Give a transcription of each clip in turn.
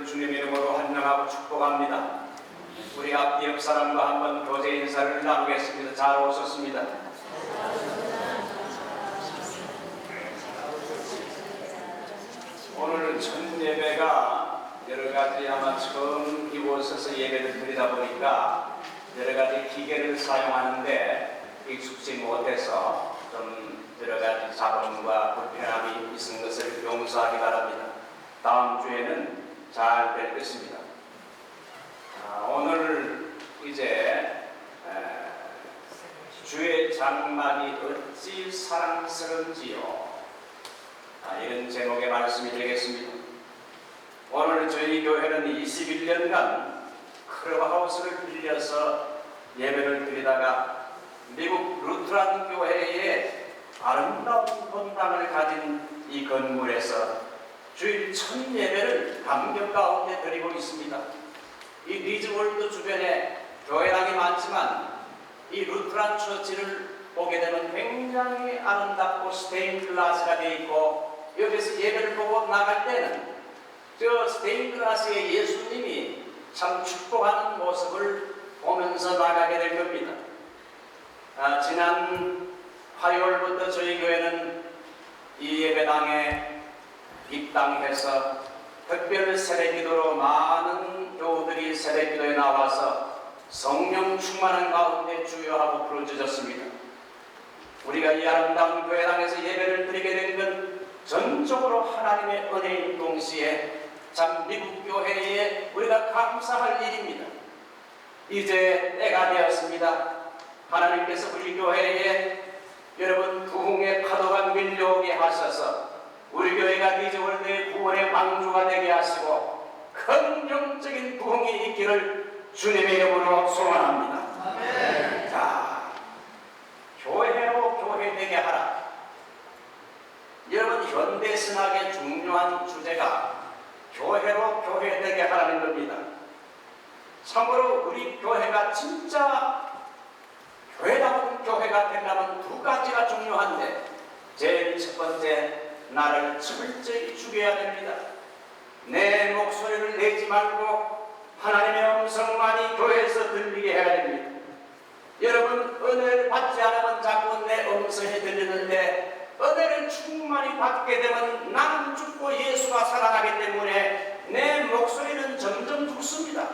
여러분들을 주님의 이름으로 환영하고 축복합니다. 우리 앞 옆 사람과 한번 교제 인사를 나누겠습니다. 잘 오셨습니다. 오늘 첫 예배가 여러 가지 아마 처음 이곳에서 예배를 드리다 보니까 여러 가지 기계를 사용하는데 익숙지 못해서 좀 여러 가지 잡음과 불편함이 있은 것을 용서하기 바랍니다. 다음 주에는 잘 될 것입니다. 오늘 이제 주의 장막이 어찌 사랑스러운지요, 이런 제목의 말씀이 되겠습니다. 오늘 저희 교회는 21년간 클럽하우스를 빌려서 예배를 드리다가 미국 루트란 교회의 아름다운 본당을 가진 이 건물에서 주일 첫 예배를 감격 가운데 드리고 있습니다. 이 리즈월드 주변에 교회당이 많지만 이 루트란 처치를 보게 되면 굉장히 아름답고 스테인 글라스가 되어 있고, 여기서 예배를 보고 나갈 때는 저 스테인 글라스의 예수님이 참 축복하는 모습을 보면서 나가게 될 겁니다. 지난 화요일부터 저희 교회는 이 예배당에 입당해서 특별 새벽기도로 많은 교우들이 새벽기도에 나와서 성령 충만한 가운데 주여하고 부르짖었습니다. 우리가 이 아름다운 교회당에서 예배를 드리게 된 건 전적으로 하나님의 은혜인 동시에 참 미국 교회에 우리가 감사할 일입니다. 이제 때가 되었습니다. 하나님께서 우리 교회에 여러분 부흥의 파도가 밀려오게 하셔서 우리 교회가 리즈월드의 구원의 방주가 되게 하시고 긍정적인 부흥이 있기를 주님의 이름으로 소원합니다. 아멘. 자, 교회로 교회되게 하라. 여러분, 현대신학의 중요한 주제가 교회로 교회되게 하라는 겁니다. 참으로 우리 교회가 진짜 교회다운 교회가 되려면 두 가지가 중요한데, 제일 첫 번째, 나를 철저히 죽여야 됩니다. 내 목소리를 내지 말고 하나님의 음성만이 교회에서 들리게 해야 됩니다. 여러분, 은혜를 받지 않으면 자꾸 내 음성이 들리는데, 은혜를 충만히 받게 되면 나는 죽고 예수가 살아나기 때문에 내 목소리는 점점 죽습니다.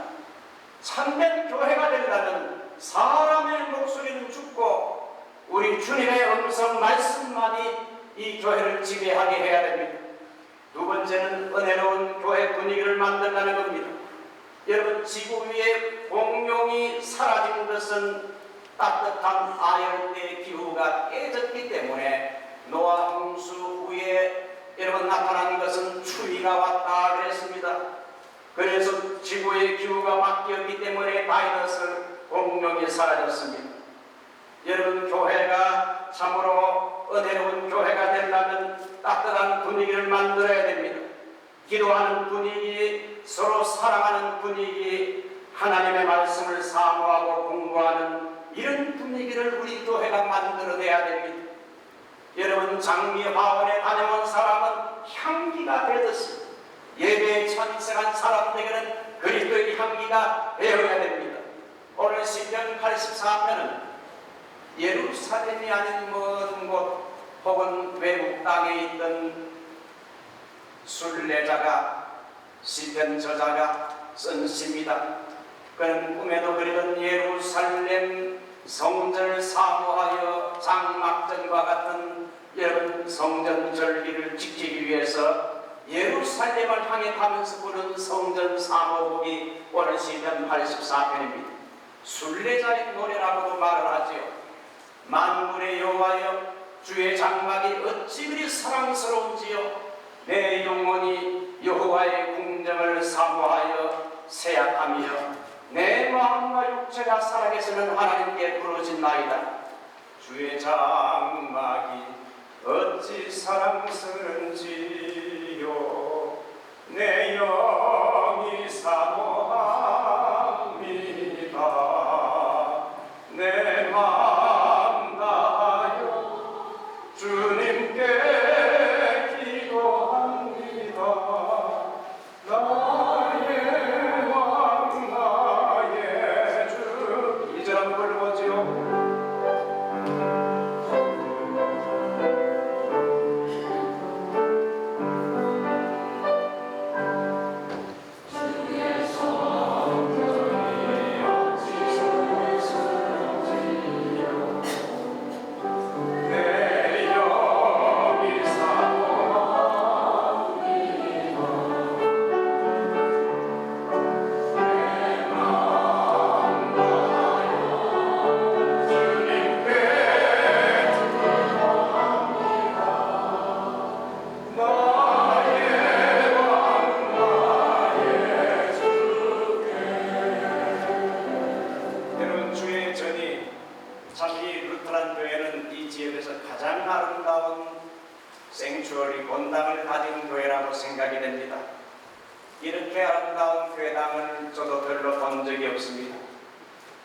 참된 교회가 되려면 사람의 목소리는 죽고 우리 주님의 음성 말씀만이 이 교회를 지배하게 해야 됩니다. 두 번째는 은혜로운 교회 분위기를 만들라는 겁니다. 여러분, 지구 위에 공룡이 사라진 것은 따뜻한 아열대 기후가 깨졌기 때문에, 노아 홍수 후에 여러분 나타난 것은 추위가 왔다 그랬습니다. 그래서 지구의 기후가 바뀌었기 때문에 다이너스 공룡이 사라졌습니다. 여러분, 교회가 참으로 은혜로운 교회가 되려면 따뜻한 분위기를 만들어야 됩니다. 기도하는 분위기, 서로 사랑하는 분위기, 하나님의 말씀을 사모하고 공부하는 이런 분위기를 우리 교회가 만들어내야 됩니다. 여러분, 장미화원에 다녀온 사람은 향기가 되듯이 예배에 참석한 사람들에게는 그리스도의 향기가 되어야 됩니다. 오늘 시편 84편은 예루살렘이 아닌 먼 곳 혹은 외국 땅에 있던 순례자가, 시편 저자가 쓴 시입니다. 그는 꿈에도 그리던 예루살렘 성전을 사모하여 장막전과 같은 여러분 성전 절기를 지키기 위해서 예루살렘을 향해 가면서 부른 성전 사모곡이 오늘 시편 84편입니다. 순례자의 노래라고도 말을 하지요. 만군의 여호와여, 주의 장막이 어찌 그리 사랑스러운지요. 내 영혼이 여호와의 궁정을 사모하여 새약하며 내 마음과 육체가 살아계시는 하나님께 부르짖나이다. 주의 장막이 어찌 사랑스러운지요. 내 영이 사모합니다. 내 마음 다하여 주님께 기도합니다. 나의 이렇게 아름다운 교회당을 저도 별로 본 적이 없습니다.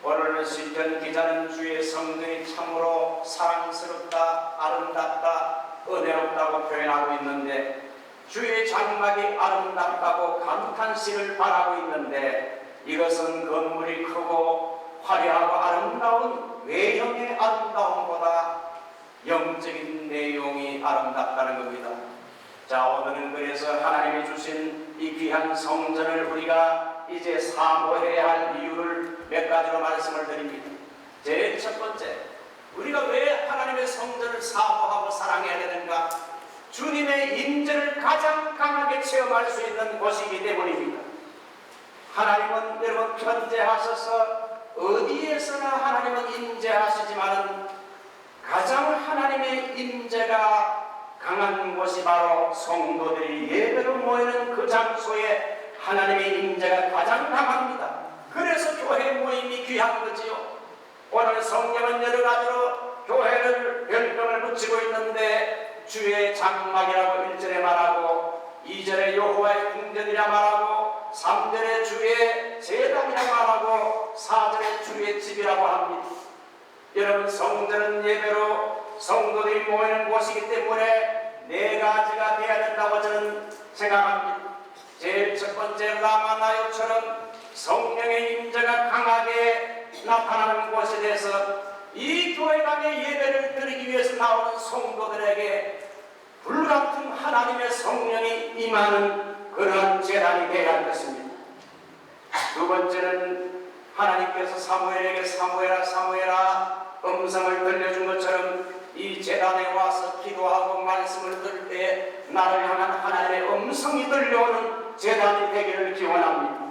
오늘 시편 기자는 주의 성전이 참으로 사랑스럽다, 아름답다, 은혜롭다고 표현하고 있는데, 주의 장막이 아름답다고 감탄식을 바라고 있는데, 이것은 건물이 크고 화려하고 아름다운 외형의 아름다움보다 영적인 내용이 아름답다는 겁니다. 자, 오늘은 그래서 하나님이 주신 이 귀한 성전을 우리가 이제 사모해야 할 이유를 몇 가지로 말씀을 드립니다. 제일 첫 번째, 우리가 왜 하나님의 성전을 사모하고 사랑해야 되는가? 주님의 임재를 가장 강하게 체험할 수 있는 곳이기 때문입니다. 하나님은 여러분 편재하셔서 어디에서나 하나님은 임재하시지만 가장 하나님의 임재가 강한 곳이 바로 성도들이 예배로 모이는 그 장소에 하나님의 임재가 가장 강합니다. 그래서 교회 모임이 귀한 거지요. 오늘 성경은 여러 가지로 교회를 별명을 붙이고 있는데, 주의 장막이라고 1절에 말하고, 2절에 여호와의 궁전이라 말하고, 3절에 주의 제단이라 말하고, 4절에 주의 집이라고 합니다. 여러분, 성전은 예배로 성도들이 모이는 곳이기 때문에 네 가지가 되어야 된다고 저는 생각합니다. 제일 첫 번째, 라마나요처럼 성령의 임재가 강하게 나타나는 곳에 대해서 이 교회당의 예배를 드리기 위해서 나오는 성도들에게 불같은 하나님의 성령이 임하는 그러한 제단이 되어야 할 것입니다. 두 번째는 하나님께서 사무엘에게 사무엘아 사무엘아 음성을 들려준 것처럼 이 제단에 와서 기도하고 말씀을 들을 때 나를 향한 하나님의 음성이 들려오는 제단이 되기를 기원합니다.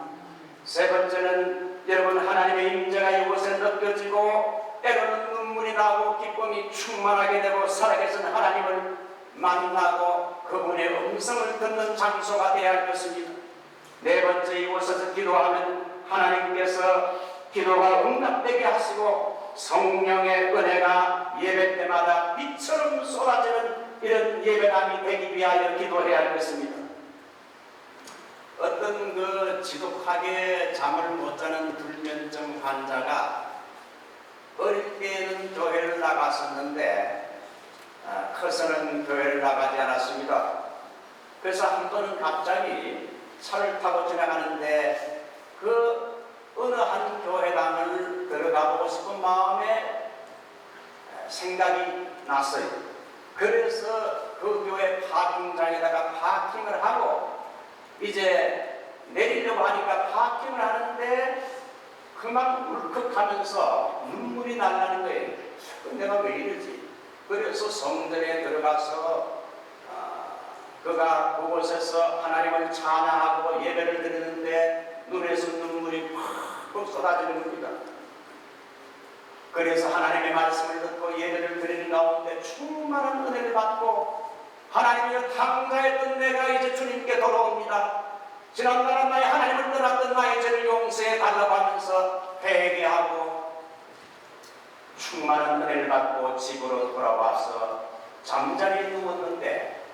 세 번째는 여러분, 하나님의 임재가 이곳에 느껴지고 때로는 눈물이 나고 기쁨이 충만하게 되고 살아계신 하나님을 만나고 그분의 음성을 듣는 장소가 되어야 할 것입니다. 네 번째, 이곳에서 기도하면 하나님께서 기도가 응답되게 하시고 성령의 은혜가 예배 때마다 빛처럼 쏟아지는 이런 예배당이 되기 위하여 기도해야 할 것입니다. 어떤 그 지독하게 잠을 못 자는 불면증 환자가 어릴 때에는 교회를 나갔었는데 커서는 교회를 나가지 않았습니다. 그래서 한 번은 갑자기 차를 타고 지나가는데 그 어느 한 교회당을 들어가보고 싶은 마음에 생각이 났어요. 그래서 그 교회 파킹장에다가 파킹을 하고 이제 내리려고 하니까 파킹을 하는데 그만 울컥하면서 눈물이 날라는 거예요. 내가 왜 이러지? 그래서 성전에 들어가서 그가 그곳에서 하나님을 찬양하고 예배를 드리는데 눈에서 눈물이 팍 쏟아지는 겁니다. 그래서 하나님의 말씀을 듣고 예배를 드리는 가운데 충만한 은혜를 받고 하나님이여 탕자했던 내가 이제 주님께 돌아옵니다. 지난날은 나의 하나님을 떠났던 나의 죄를 용서해 달라고 하면서 회개하고 충만한 은혜를 받고 집으로 돌아와서 잠자리에 누웠는데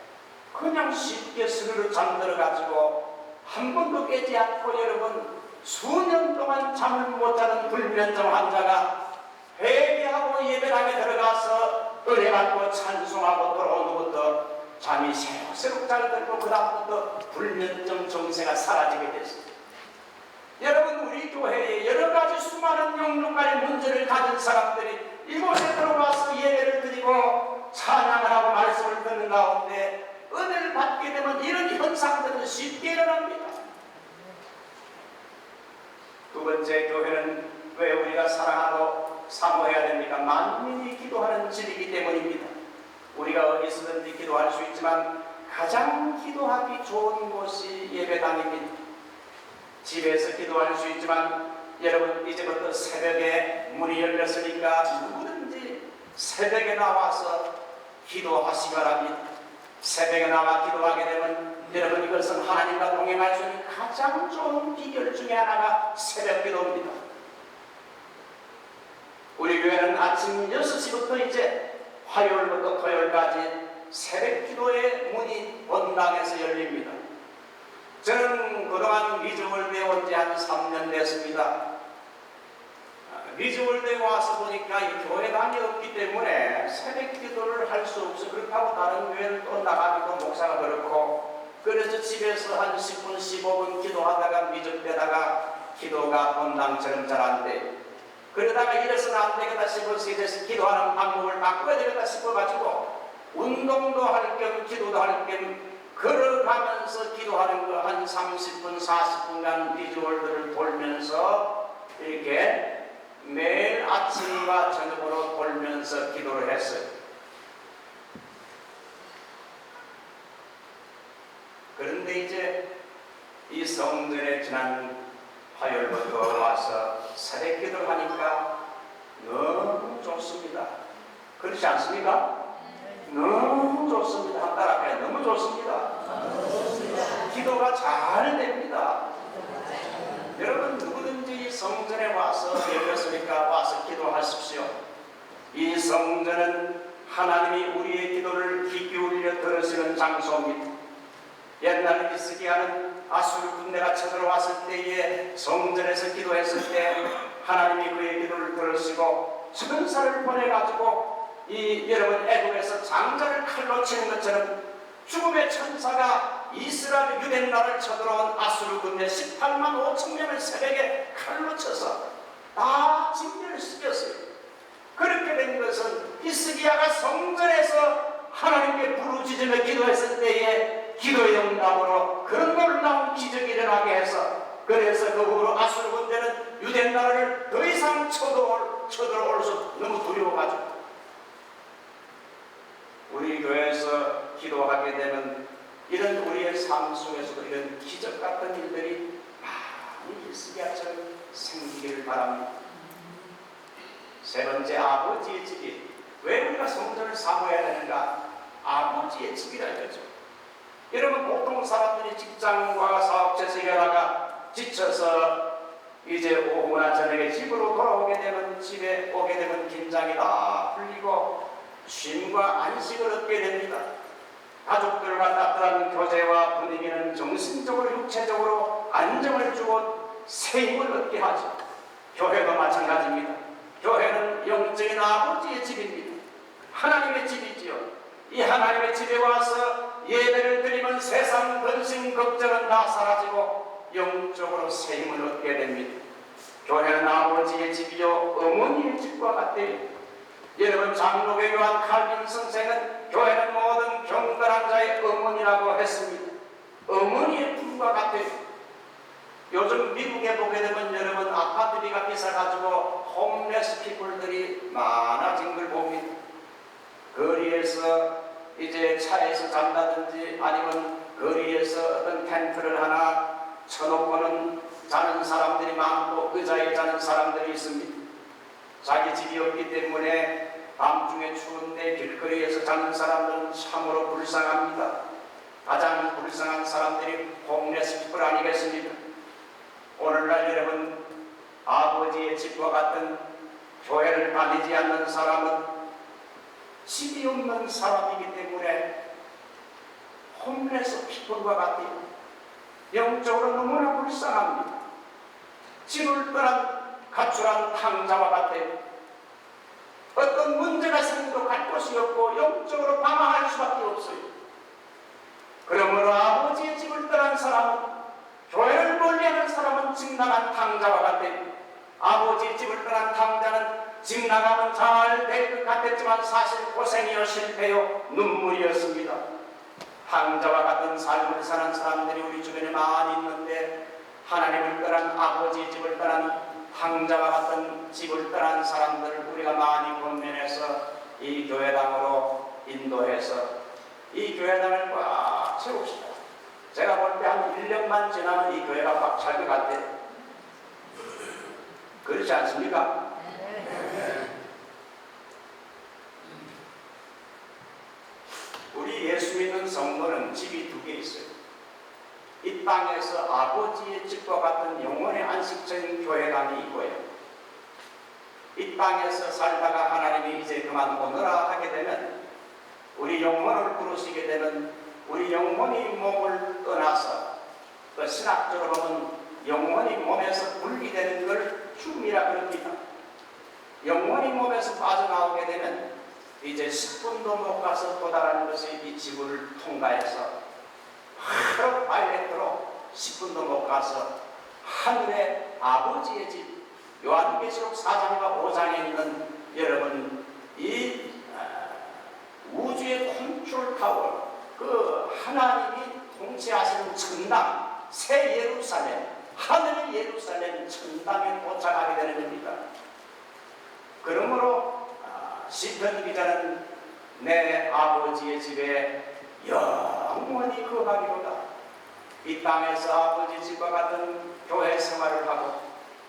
그냥 쉽게 스르르 잠들어가지고 한 번도 깨지 않고 여러분 수년 동안 잠을 못 자는 불면증 환자가 회개하고 예배당에 들어가서 은혜 받고 찬송하고 돌아오는 것부터 잠이 새록새록 잘 들고 그 다음부터 불면증 증세가 사라지게 됐습니다. 여러분, 우리 교회에 여러 가지 수많은 영육간의 문제를 가진 사람들이 이곳에 들어와서 예배를 드리고 찬양을 하고 말씀을 듣는 가운데 은혜를 받게 되면 이런 현상들은 쉽게 일어납니다. 두 번째, 교회는 왜 우리가 사랑하고 사모해야 됩니까? 만민이 기도하는 집이기 때문입니다. 우리가 어디서든지 기도할 수 있지만 가장 기도하기 좋은 곳이 예배당입니다. 집에서 기도할 수 있지만 여러분, 이제부터 새벽에 문이 열렸으니까 누구든지 새벽에 나와서 기도하시기 바랍니다. 새벽에 나와 기도하게 되면 여러분, 이것은 하나님과 동행할 수 있는 가장 좋은 비결 중에 하나가 새벽 기도입니다. 우리 교회는 아침 6시부터 이제 화요일부터 토요일까지 새벽 기도의 문이 본당에서 열립니다. 저는 그 그동안 리즈월드에 온 지 한 3년 됐습니다. 리즈월드에 와서 보니까 이 교회당이 없기 때문에 새벽 기도를 할 수 없어. 그렇다고 다른 교회를 또 나가기도 목사가 그렇고, 그래서 집에서 한 10분 15분 기도하다가 미적대다가 기도가 본당처럼 잘 안 돼. 그러다가 이래서는 안 되겠다 싶어서 이제 기도하는 방법을 바꿔야 되겠다 싶어가지고 운동도 할 겸 기도도 할 겸 걸어가면서 기도하는 거 한 30분 40분간 리즈월드를 돌면서 이렇게 매일 아침과 저녁으로 돌면서 기도를 했어요. 그런데 이제 이 성전에 지난 화요일부터 와서 새벽 기도를 하니까 너무 좋습니다. 그렇지 않습니까? 너무 좋습니다. 한 달 앞에 너무 좋습니다. 기도가 잘 됩니다. 여러분 누구든지 이 성전에 와서 열렸으니까 와서 기도하십시오. 이 성전은 하나님이 우리의 기도를 귀 기울여 들으시는 장소입니다. 옛날 히스기야는 아수르 군대가 쳐들어왔을 때에 성전에서 기도했을 때 하나님이 그의 기도를 들으시고 천사를 보내가지고 이 여러분 애국에서 장자를 칼로 치는 것처럼 죽음의 천사가 이스라엘 유대 나라를 쳐들어온 아수르 군대 18만 5천 명을 새벽에 칼로 쳐서 다 진멸을 시켰어요. 그렇게 된 것은 히스기야가 성전에서 하나님께 부르짖으며 기도했을 때에 기도의 응답으로 그런 놀라운 기적이 일어나게 해서, 그래서 그 후로 아수르 군대는 유대 나라를 더 이상 쳐들어올 수 너무 두려워가지고 우리 교회에서 기도하게 되면 이런 우리의 삶 속에서도 이런 기적 같은 일들이 많이 히스기야처럼 생기기를 바랍니다. 세 번째, 아버지의 집이. 왜 우리가 성전을 사모해야 되는가? 아버지의 집이라 이거죠. 여러분 보통 사람들이 직장과 사업체에서 일하다가 지쳐서 이제 오후나 저녁에 집으로 돌아오게 되면, 집에 오게 되면 긴장이 다 풀리고 쉼과 안식을 얻게 됩니다. 가족들과 따뜻한 교제와 분위기는 정신적으로 육체적으로 안정을 주고 새 힘을 얻게 하죠. 교회도 마찬가지입니다. 교회는 영적인 아버지의 집입니다. 하나님의 집이지요. 이 하나님의 집에 와서 예배를 드리면 세상 근심 걱정은 다 사라지고 영적으로 새 힘을 얻게 됩니다. 교회는 아버지의 집이요 어머니의 집과 같아요. 여러분 장로교 요한 칼빈 선생은 교회는 모든 경건한 자의 어머니라고 했습니다. 어머니의 품과 같아요. 요즘 미국에 보게 되면 여러분 아파트비가 비싸가지고 홈레스 피플들이 많아진 걸 봅니다. 거리에서 이제 차에서 잔다든지 아니면 거리에서 어떤 텐트를 하나 쳐놓고는 자는 사람들이 많고 의자에 자는 사람들이 있습니다. 자기 집이 없기 때문에 밤중에 추운데 길거리에서 자는 사람들은 참으로 불쌍합니다. 가장 불쌍한 사람들이 홈레스 피플 아니겠습니까? 오늘날 여러분 아버지의 집과 같은 교회를 다니지 않는 사람은 집이 없는 사람이기 때문에 홈레스 피플과 같아요. 영적으로 너무나 불쌍합니다. 집을 떠난 가출한 탕자와 같아요. 어떤 문제가 생겨도 갈 곳이 없고 영적으로 방황할 수밖에 없어요. 그러므로 아버지의 집을 떠난 사람은, 교회를 멀리하는 사람은 집 나간 탕자와 같아요. 아버지의 집을 떠난 탕자는 집 나가면 잘 될 것 같았지만 사실 고생이요 실패요 눈물이었습니다. 탕자와 같은 삶을 사는 사람들이 우리 주변에 많이 있는데, 하나님을 떠난 아버지의 집을 떠난 탕자와 같은 집을 떠난 사람들을 우리가 많이 권면해서 이 교회당으로 인도해서 이 교회당을 꽉 채웁시다. 제가 볼 때 한 1년만 지나면 이 교회가 꽉 찰 것 같아요. 그렇지 않습니까? 우리 예수 믿는 성도는 집이 2개 있어요. 이 땅에서 아버지의 집과 같은 영원의 안식처인 교회당이 있고요. 이 땅에서 살다가 하나님이 이제 그만 오너라 하게 되면, 우리 영혼을 부르시게 되면 우리 영혼이 몸을 떠나서 그 신학적으로 보면 영혼이 몸에서 분리되는 걸 죽음이라 그럽니다. 영혼이 몸에서 빠져나오게 되면 이제 10분도 못 가서 도달하는 것이 이 지구를 통과해서 바로 파일렛으로 10분도 못 가서 하늘의 아버지의 집, 요한계시록 4장과 5장에 있는 여러분 이 우주의 컨트롤 타워, 그 하나님이 통치하시는 천당, 새 예루살렘, 하늘의 예루살렘 천당에 도착하게 되는 겁니다. 그러므로 시편 기자는 내 아버지의 집에 영원히 거하기로다. 이 땅에서 아버지 집과 같은 교회 생활을 하고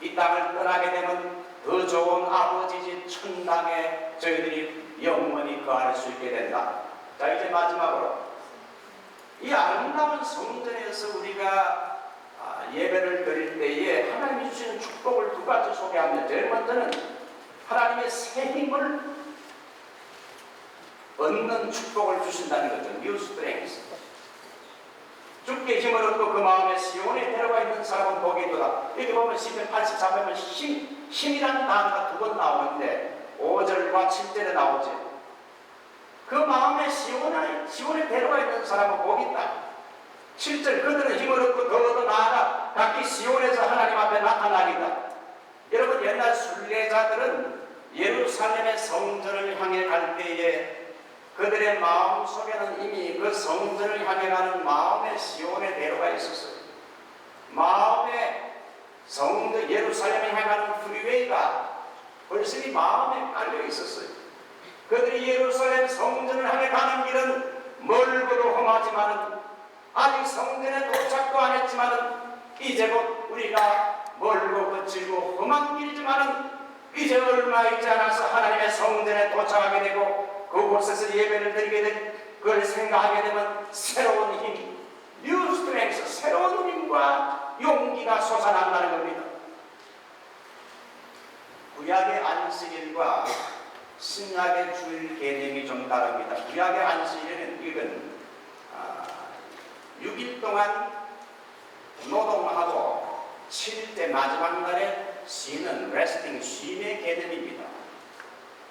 이 땅을 떠나게 되면 더 좋은 아버지 집 천당에 저희들이 영원히 거할 수 있게 된다. 자, 이제 마지막으로 이 아름다운 성전에서 우리가 예배를 드릴 때에 하나님이 주시는 축복을 두 가지 소개합니다. 제일 먼저는 하나님의 새 힘을 얻는 축복을 주신다는 거죠. New strength. 주께 힘을 얻고 그 마음에 시온에 데려가 있는 사람은 복이 있도다. 여기 보면 시편 84편은 힘이라는 단어가 두 번 나오는데 5절과 7절에 나오죠. 그 마음에 시온에 데려가 있는 사람은 복이 있다. 7절 그들은 힘을 얻고 더 나아가 각기 시온에서 하나님 앞에 나타나리다. 여러분 옛날 순례자들은 예루살렘의 성전을 향해 갈 때에 그들의 마음 속에는 이미 그 성전을 향해 가는 마음의 시온에 데려가 있었어요. 마음의 성전 예루살렘에 향하는 프리웨이가 벌써 이 마음에 깔려 있었어요. 그들이 예루살렘 성전을 향해 가는 길은 멀고도 험하지만은 아직 성전에 도착도 안 했지만은 이제 곧 우리가 멀고 거칠고 험한 길이지만은 이제 얼마 있지 않아서 하나님의 성전에 도착하게 되고 그곳에서 예배를 드리게 된 그걸 생각하게 되면 새로운 힘, 뉴 스트렝스, 새로운 힘과 용기가 솟아난다는 겁니다. 구약의 안식일과 신약의 주일 개념이 좀 다릅니다. 구약의 안식일은 이건 6일 동안 노동하고 7일째 마지막 날에 쉬는 레스팅, 쉼의 개념입니다.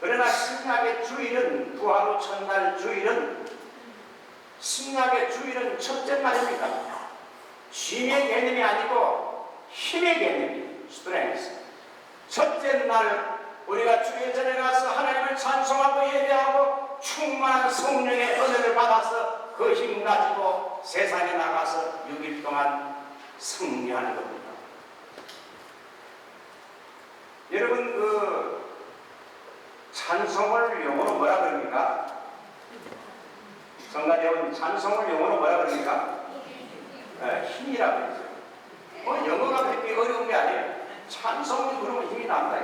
그러나 신약의 주일은 부활 후 첫날 주일은 신약의 주일은 첫째 날입니다. 쉼의 개념이 아니고 힘의 개념이에요. 스트렝스. 첫째 날 우리가 주일전에 가서 하나님을 찬송하고 예배하고 충만한 성령의 은혜를 받아서 그 힘 가지고 세상에 나가서 6일 동안 승리하는 겁니다. 여러분 그 찬송을 영어로 뭐라 그럽니까? 성가 여러분 찬송을 영어로 뭐라 그럽니까? 힘이라고 그러죠. 영어가 그렇게 어려운 게 아니에요. 찬송을 부르면 힘이 난다.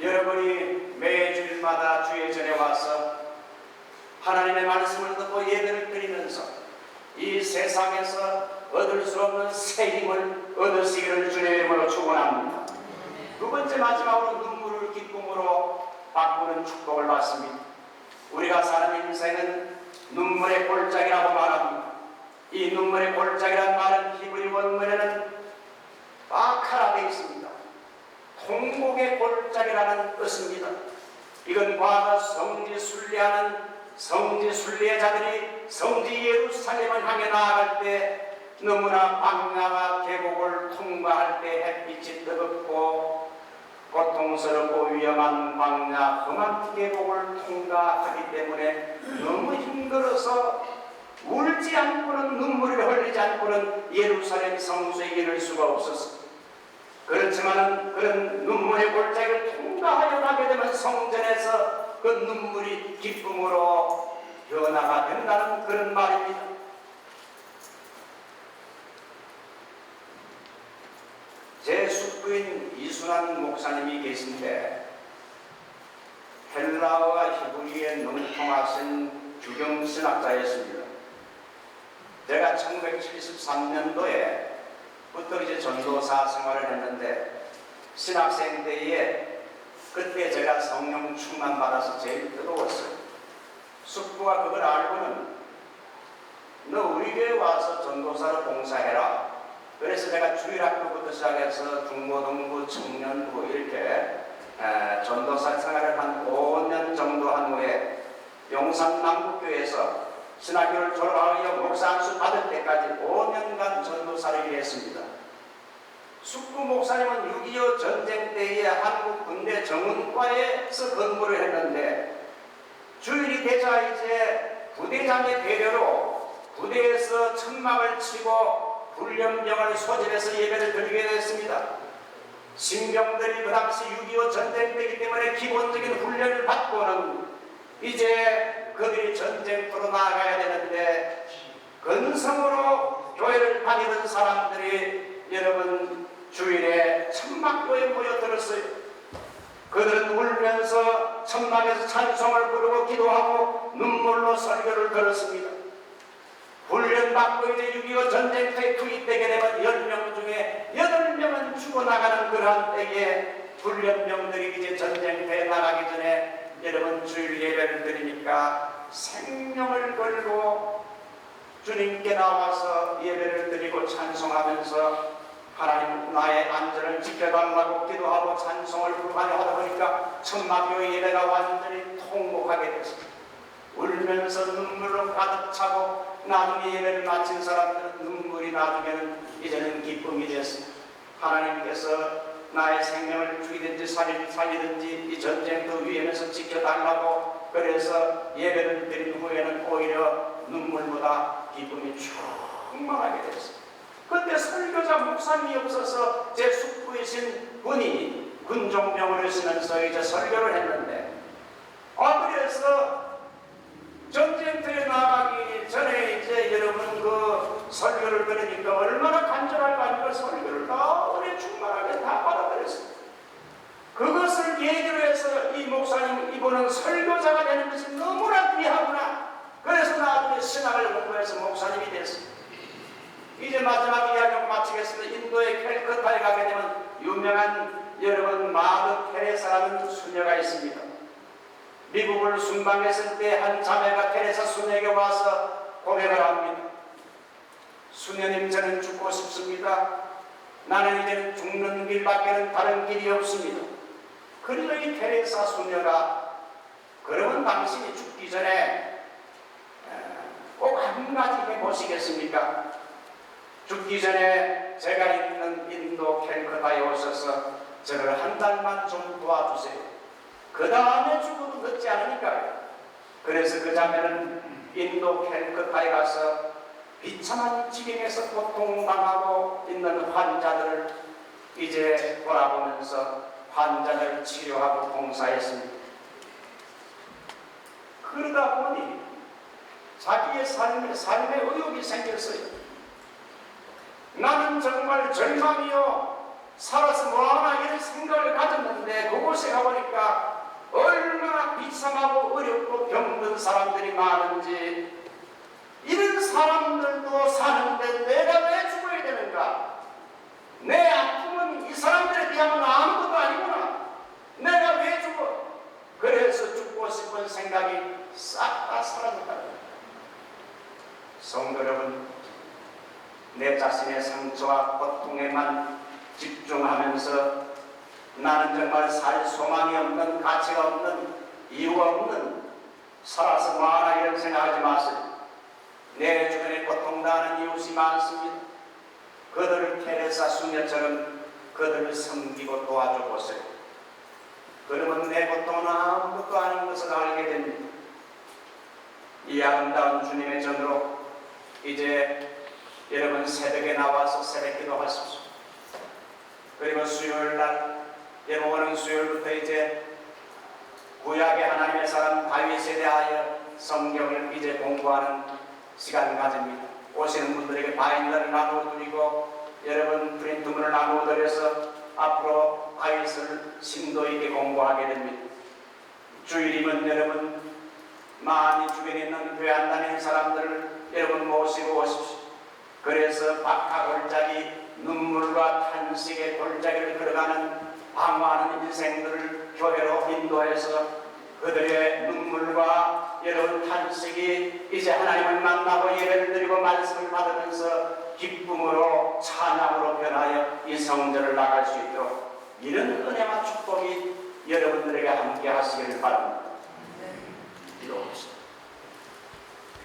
여러분이 매주일마다 주의 전에 와서 하나님의 말씀을 듣고 예배를 드리면서 이 세상에서 얻을 수 없는 새 힘을 얻으시기를 주님의 이름으로 축원합니다. 두 번째 마지막으로 눈물을 기쁨으로 바꾸는 축복을 받습니다. 우리가 사는 인생은 눈물의 골짜기라고 말합니다. 이 눈물의 골짜기라는 말은 히브리 원문에는 바카라 되어 있습니다. 통곡의 골짜기라는 뜻입니다. 이건 과거 성지 순례하는 성지 순례자들이 성지 예루살렘을 향해 나아갈 때 너무나 광야와 계곡을 통과할 때 햇빛이 뜨겁고 고통스럽고 위험한 광야 험한 계곡을 통과하기 때문에 너무 힘들어서 울지 않고는 눈물을 흘리지 않고는 예루살렘 성소에 이를 수가 없었습니다. 그렇지만 그런 눈물의 골짜기를 통과하여 가게 되면 성전에서 그 눈물이 기쁨으로 변화가 된다는 그런 말입니다. 제 숙부인 이순환 목사님이 계신데 헬라어와 히브리에 능통하신 주경신학자였습니다. 제가 1973년도에 부터 이제 전도사 생활을 했는데 신학생 때에 그때 제가 성령 충만 받아서 제일 뜨거웠어요. 숙부가 그걸 알고는 너 우리 교회 와서 전도사로 봉사해라. 그래서 제가 주일학교부터 시작해서 중고등부, 청년부 이렇게 전도사 생활을 한 5년 정도 한 후에 용산 남북교회에서 신학교를 졸업하여 목사 안수 받을 때까지 5년간 전도사를 일했습니다. 숙부 목사님은 6.25 전쟁 때에 한국 군대 정훈과에서 근무를 했는데 주일이 되자 이제 부대장의 배려로 부대에서 천막을 치고 훈련병을 소집해서 예배를 드리게 됐습니다. 신병들이 그 당시 6.25 전쟁 때이기 때문에 기본적인 훈련을 받고는 이제 그들이 전쟁터로 나아가야 되는데 근성으로 교회를 다니던 사람들이 여러분 주일에 천막교에 모여들었어요. 그들은 울면서 천막에서 찬송을 부르고 기도하고 눈물로 설교를 들었습니다. 훈련받고 이제 6.25 전쟁터에 투입되게 되면 10명 중에 8명은 죽어나가는 그러한 때에 훈련병들이 이제 전쟁터에 나가기 전에 여러분 주일 예배를 드리니까 생명을 걸고 주님께 나와서 예배를 드리고 찬송하면서 하나님 나의 안전을 지켜달라고 기도하고 찬송을 부르며 하다 보니까 천막교회 예배가 완전히 통곡하게 됐습니다. 울면서 눈물로 가득 차고 나중에 예배를 마친 사람들은 눈물이 나중에는 이제는 기쁨이 됐습니다. 하나님께서 나의 생명을 죽이든지 살리든지 이 전쟁터 위에서 지켜달라고 그래서 예배를 드린 후에는 오히려 눈물보다 기쁨이 충만하게 됐습니다. 그때 설교자 목사님이 없어서 제 숙부이신 분이 군종병원을 쓰면서 이제 설교를 했는데 그래서 전쟁터에 나가기 전에 이제 여러분 그 설교를 들으니까 얼마나 간절할까 하니까 설교를 다 오래 충만하게 다 받아들였습니다. 그것을 계기로 해서 이 목사님 이분은 설교자가 되는 것이 너무나 귀하구나. 그래서 나중에 신학을 공부해서 목사님이 됐습니다. 이제 마지막 이야기를 마치겠습니다. 인도의 캘커타에 가게 되면 유명한 여러분 마더 테레사라는 수녀가 있습니다. 미국을 순방했을 때 한 자매가 테레사 수녀에게 와서 고백을 합니다. 수녀님, 저는 죽고 싶습니다. 나는 이제는 죽는 길밖에는 다른 길이 없습니다. 그래서 이 테레사 수녀가 그러면 당신이 죽기 전에 꼭 한 가지 해보시겠습니까? 죽기 전에 제가 있는 인도 캘커타에 오셔서 저를 한 달만 좀 도와주세요. 그 다음에 죽어도 늦지 않으니까요. 그래서 그 자매는 인도 캘커타에 가서 비참한 지경에서 고통당하고 있는 환자들을 이제 돌아보면서 환자들을 치료하고 봉사했습니다. 그러다 보니 자기의 삶에 의욕이 생겼어요. 나는 정말 절망이요 살아서 뭐하나 이런 생각을 가졌는데 그곳에 가보니까 얼마나 비참하고 어렵고 병든 사람들이 많은지 이런 사람들도 사는데 내가 왜 죽어야 되는가? 내 아픔은 이 사람들에 비하면 아무것도 아니구나. 내가 왜 죽어? 그래서 죽고 싶은 생각이 싹 다 사라졌다. 성도 여러분, 내 자신의 상처와 고통에만 집중하면서 나는 정말 살 소망이 없는, 가치가 없는, 이유가 없는, 살아서 뭐하나 이런 생각하지 마세요. 내 주변에 고통당하는 이웃이 많습니다. 그들을 테레사 수녀처럼 그들을 섬기고 도와줘 보세요. 그러면 내 고통은 아무것도 아닌 것을 알게 됩니다. 이 아름다운 주님의 전으로 이제 여러분 새벽에 나와서 새벽기도 하십시오. 그리고 수요일날 여러분 오는 수요일부터 이제 구약의 하나님의 사람 다윗에 대하여 성경을 이제 공부하는 시간을 가집니다. 오시는 분들에게 바인더를 나누어 드리고 여러분 프린트문을 나누어 드려서 앞으로 다윗을 심도 있게 공부하게 됩니다. 주일이면 여러분 많이 주변에 있는 교회 안 다니는 사람들을 여러분 모시고 오십시오. 그래서 박하골짜기 눈물과 탄식의 골짜기를 걸어가는 방황하는 인생들을 교회로 인도해서 그들의 눈물과 여러분 탄식이 이제 하나님을 만나고 예배를 드리고 말씀을 받으면서 기쁨으로 찬양으로 변하여 이 성전을 나갈 수 있도록 이런 은혜와 축복이 여러분들에게 함께 하시기를 바랍니다. 기도합시다.